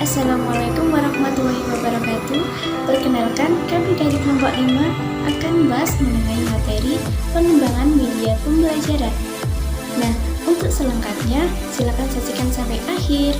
Assalamualaikum warahmatullahi wabarakatuh. Perkenalkan, kami dari kelompok 5 akan membahas mengenai materi pengembangan media pembelajaran. Nah, untuk selengkapnya, silakan saksikan sampai akhir.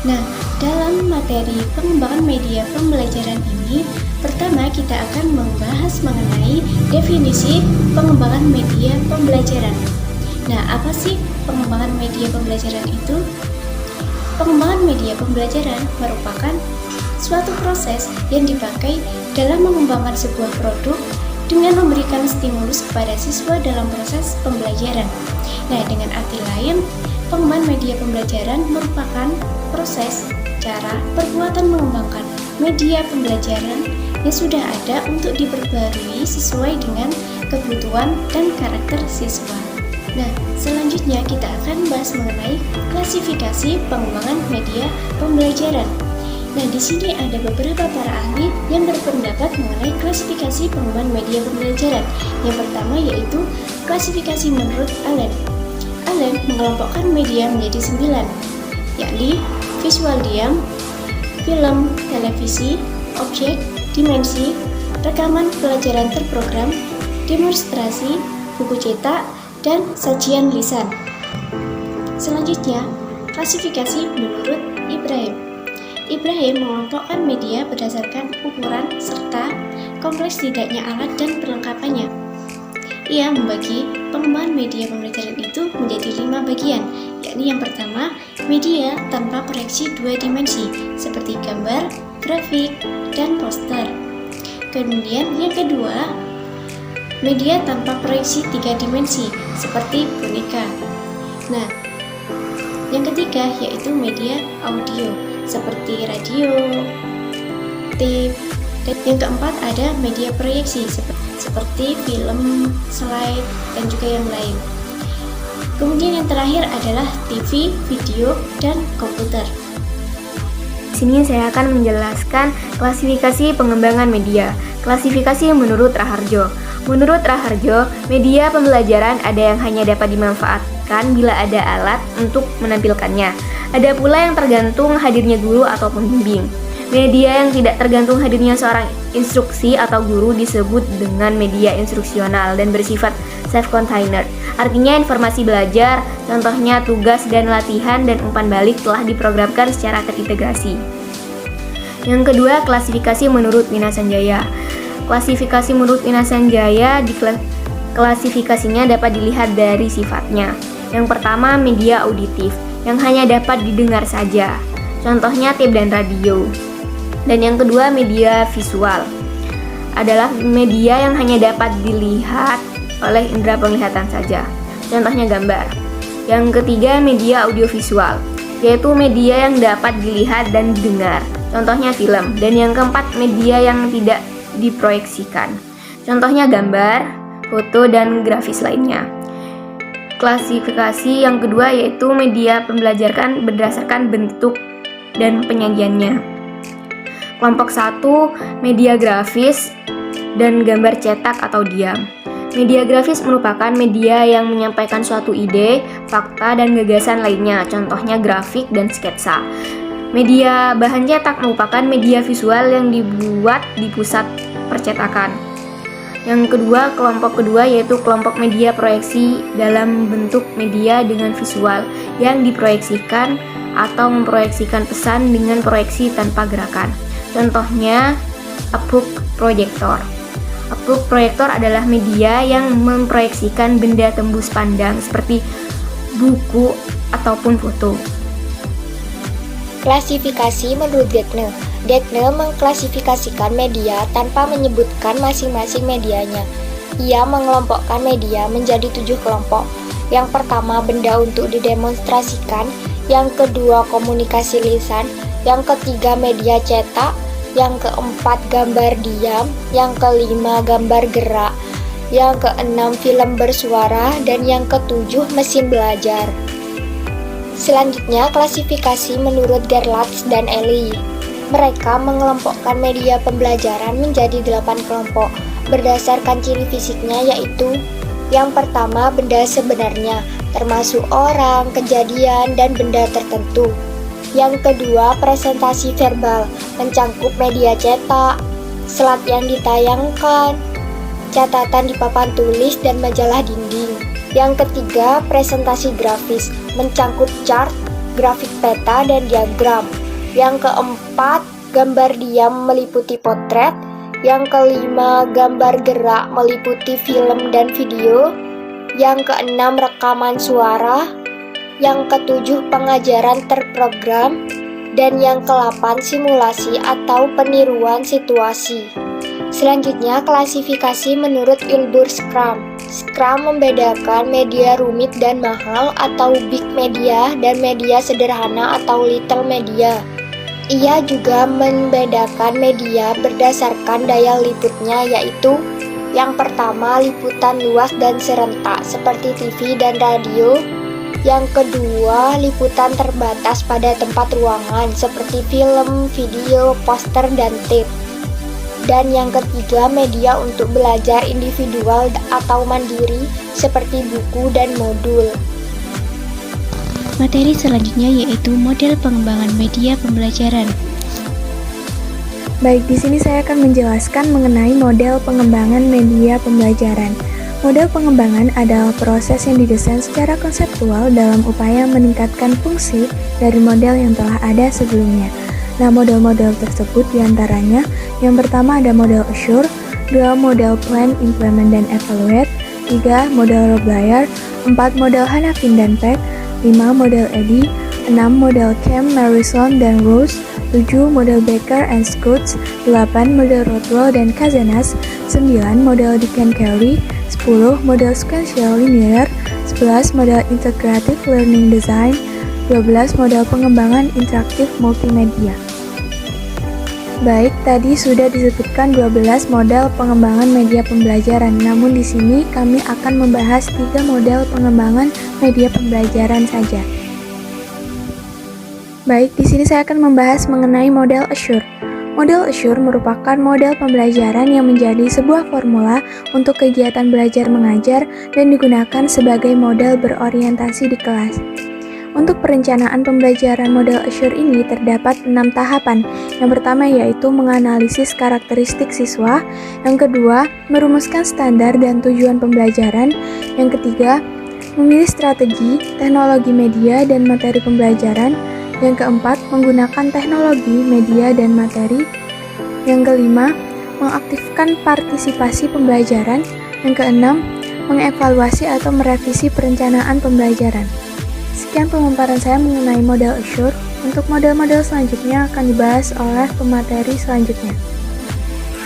Nah, dalam materi pengembangan media pembelajaran ini, pertama kita akan membahas mengenai definisi pengembangan media pembelajaran. Nah, apa sih pengembangan media pembelajaran itu? Pengembangan media pembelajaran merupakan suatu proses yang dipakai dalam mengembangkan sebuah produk dengan memberikan stimulus kepada siswa dalam proses pembelajaran. Nah, dengan arti lain, pengembangan media pembelajaran merupakan proses, cara, perbuatan mengembangkan media pembelajaran yang sudah ada untuk diperbarui sesuai dengan kebutuhan dan karakter siswa. Nah, selanjutnya kita akan bahas mengenai klasifikasi pengembangan media pembelajaran. Nah, di sini ada beberapa para ahli yang berpendapat mengenai klasifikasi pengembangan media pembelajaran. Yang pertama yaitu klasifikasi menurut Allen. Allen mengelompokkan media menjadi 9, yakni visual diam, film, televisi, objek, dimensi, rekaman pelajaran terprogram, demonstrasi, buku cetak, dan sajian lisan. Selanjutnya, klasifikasi menurut Ibrahim. Ibrahim mengelompokkan media berdasarkan ukuran serta kompleks tidaknya alat dan perlengkapannya. Ia membagi pengembangan media pembelajaran itu menjadi 5 bagian, yakni yang pertama, media tanpa proyeksi 2 dimensi, seperti gambar, grafik, dan poster. Kemudian yang kedua, media tanpa proyeksi 3 dimensi, seperti boneka. Nah, yang ketiga yaitu media audio, seperti radio, tape. Dan yang keempat ada media proyeksi, seperti film, slide, dan juga yang lain. Kemudian yang terakhir adalah TV, video, dan komputer. Di sini saya akan menjelaskan klasifikasi pengembangan media. Klasifikasi menurut Raharjo. Menurut Raharjo, media pembelajaran ada yang hanya dapat dimanfaatkan bila ada alat untuk menampilkannya. Ada pula yang tergantung hadirnya guru atau pembimbing. Media yang tidak tergantung hadirnya seorang instruksi atau guru disebut dengan media instruksional dan bersifat self-contained. Artinya informasi belajar, contohnya tugas dan latihan dan umpan balik telah diprogramkan secara terintegrasi. Yang kedua, klasifikasi menurut Wina Sanjaya. Klasifikasi menurut Wina Sanjaya klasifikasinya dapat dilihat dari sifatnya. Yang pertama, media auditif yang hanya dapat didengar saja, contohnya tape dan radio. Dan yang kedua, media visual adalah media yang hanya dapat dilihat oleh indera penglihatan saja, contohnya gambar. Yang ketiga, media audiovisual, yaitu media yang dapat dilihat dan didengar, contohnya film. Dan yang keempat, media yang tidak diproyeksikan, contohnya gambar, foto, dan grafis lainnya. Klasifikasi yang kedua yaitu media pembelajaran berdasarkan bentuk dan penyajiannya. Kelompok 1, media grafis dan gambar cetak atau diam. Media grafis merupakan media yang menyampaikan suatu ide, fakta, dan gagasan lainnya, contohnya grafik dan sketsa. Media bahan cetak merupakan media visual yang dibuat di pusat percetakan. Yang kedua, kelompok kedua yaitu kelompok media proyeksi dalam bentuk media dengan visual yang diproyeksikan atau memproyeksikan pesan dengan proyeksi tanpa gerakan. Contohnya, uphook projector. Uphook projector adalah media yang memproyeksikan benda tembus pandang seperti buku ataupun foto. Klasifikasi menurut Gagne. Gagne mengklasifikasikan media tanpa menyebutkan masing-masing medianya. Ia mengelompokkan media menjadi 7 kelompok. Yang pertama, benda untuk didemonstrasikan. Yang kedua, komunikasi lisan. Yang ketiga, media cetak. Yang keempat, gambar diam. Yang kelima, gambar gerak. Yang keenam, film bersuara. Dan yang ketujuh, mesin belajar. Selanjutnya, klasifikasi menurut Gerlach dan Ely. Mereka mengelompokkan media pembelajaran menjadi 8 kelompok berdasarkan ciri fisiknya, yaitu yang pertama, benda sebenarnya, termasuk orang, kejadian, dan benda tertentu. Yang kedua, presentasi verbal, mencangkup media cetak, slide yang ditayangkan, catatan di papan tulis, dan majalah dinding. Yang ketiga, presentasi grafis, mencangkup chart, grafik peta, dan diagram. Yang keempat, gambar diam meliputi potret. Yang kelima, gambar gerak meliputi film dan video. Yang keenam, rekaman suara. Yang ketujuh, pengajaran terprogram. Dan yang ke-8, simulasi atau peniruan situasi. Selanjutnya, klasifikasi menurut Wilbur Scrum. Scrum membedakan media rumit dan mahal atau big media dan media sederhana atau little media. Ia juga membedakan media berdasarkan daya liputnya, yaitu yang pertama, liputan luas dan serentak seperti TV dan radio. Yang kedua, liputan terbatas pada tempat ruangan seperti film, video, poster, dan tape. Dan yang ketiga, media untuk belajar individual atau mandiri seperti buku dan modul. Materi selanjutnya yaitu model pengembangan media pembelajaran. Baik, di sini saya akan menjelaskan mengenai model pengembangan media pembelajaran. Model pengembangan adalah proses yang didesain secara konseptual dalam upaya meningkatkan fungsi dari model yang telah ada sebelumnya. Nah, model-model tersebut diantaranya, yang pertama ada model Assure, 2 model Plan, Implement, dan Evaluate, 3 model Roblayer, 4 model Hanafin dan Peck, 5 model Eddy, 6 model Kemp, Marison, dan Rose, 7 model Baker and Scouts, 8 model Rothwell dan Cazanas, 9 model Deacon Kelly, 10 model Sequential Linear, 11 model Integrative Learning Design, 12 model pengembangan interaktif multimedia. Baik, tadi sudah disebutkan 12 model pengembangan media pembelajaran, namun di sini kami akan membahas 3 model pengembangan media pembelajaran saja. Baik, di sini saya akan membahas mengenai model Assure. Model Assure merupakan model pembelajaran yang menjadi sebuah formula untuk kegiatan belajar mengajar dan digunakan sebagai model berorientasi di kelas. Untuk perencanaan pembelajaran model Assure ini terdapat 6 tahapan. Yang pertama yaitu menganalisis karakteristik siswa, yang kedua merumuskan standar dan tujuan pembelajaran, yang ketiga memilih strategi, teknologi media dan materi pembelajaran, yang keempat menggunakan teknologi, media dan materi, yang kelima mengaktifkan partisipasi pembelajaran, yang keenam mengevaluasi atau merevisi perencanaan pembelajaran. Sekian pemaparan saya mengenai model Assure. Untuk model-model selanjutnya akan dibahas oleh pemateri selanjutnya.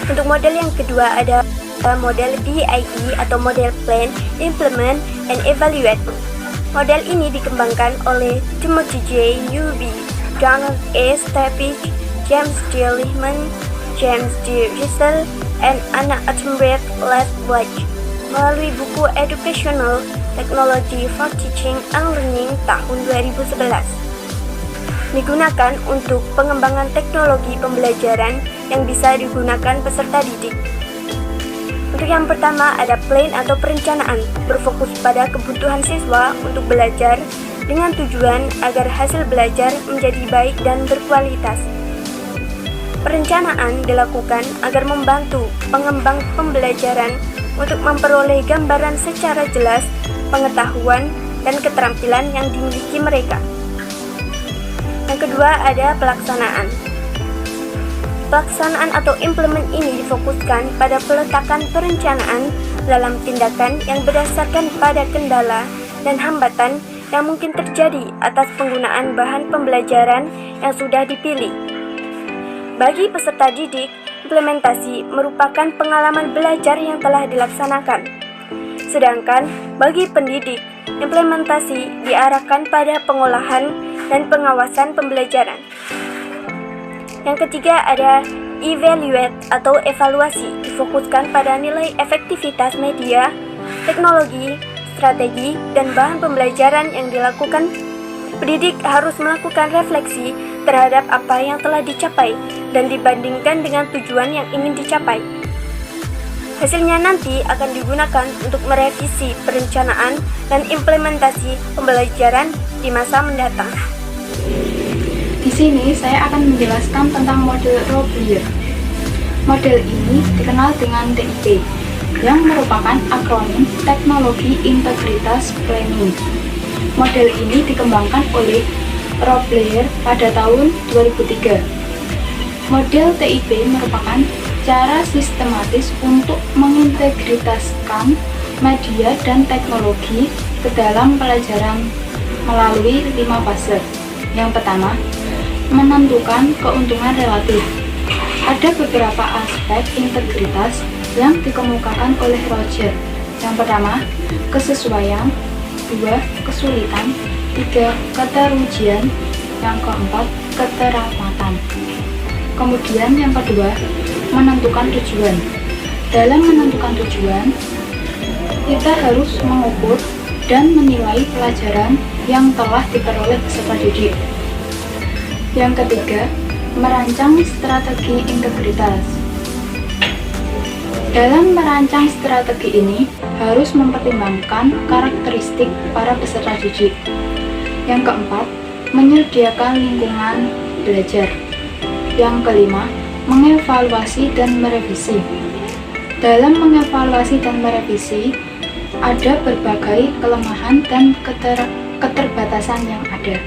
Untuk model yang kedua ada model DIE atau model Plan, Implement, and Evaluate. Model ini dikembangkan oleh Timothy J. Newby, Donald A. Stepich, James J. Lehman, James D. Russell, and Anna Attenborough Black melalui buku Educational Technology for Teaching and Learning tahun 2011. Digunakan untuk pengembangan teknologi pembelajaran yang bisa digunakan peserta didik. Untuk yang pertama ada plan atau perencanaan, berfokus pada kebutuhan siswa untuk belajar dengan tujuan agar hasil belajar menjadi baik dan berkualitas. Perencanaan dilakukan agar membantu pengembang pembelajaran untuk memperoleh gambaran secara jelas pengetahuan dan keterampilan yang dimiliki mereka. Yang kedua ada pelaksanaan. Pelaksanaan atau implement ini difokuskan pada peletakan perencanaan dalam tindakan yang berdasarkan pada kendala dan hambatan yang mungkin terjadi atas penggunaan bahan pembelajaran yang sudah dipilih. Bagi peserta didik, implementasi merupakan pengalaman belajar yang telah dilaksanakan. Sedangkan bagi pendidik, implementasi diarahkan pada pengolahan dan pengawasan pembelajaran. Yang ketiga ada evaluate atau evaluasi, difokuskan pada nilai efektivitas media, teknologi, strategi, dan bahan pembelajaran yang dilakukan pendidik harus melakukan refleksi terhadap apa yang telah dicapai dan dibandingkan dengan tujuan yang ingin dicapai. Hasilnya nanti akan digunakan untuk merevisi perencanaan dan implementasi pembelajaran di masa mendatang. Di sini saya akan menjelaskan tentang model Roblier. Model ini dikenal dengan TIP, yang merupakan akronim Teknologi Integritas Planning. Model ini dikembangkan oleh Roblier pada tahun 2003. Model TIP merupakan cara sistematis untuk mengintegritaskan media dan teknologi ke dalam pelajaran melalui 5 fase. Yang pertama, menentukan keuntungan relatif. Ada beberapa aspek integritas yang dikemukakan oleh Roger. Yang pertama, kesesuaian. 2. Kesulitan. 3. Keterujian. Yang keempat, keteramatan. Kemudian yang kedua, menentukan tujuan. Dalam menentukan tujuan, kita harus mengukur dan menilai pelajaran yang telah diperoleh peserta didik. Yang ketiga, merancang strategi integritas. Dalam merancang strategi ini harus mempertimbangkan karakteristik para peserta didik. Yang keempat, menyediakan lingkungan belajar. Yang kelima, mengevaluasi dan merevisi. Dalam mengevaluasi dan merevisi, ada berbagai kelemahan dan keterbatasan yang ada.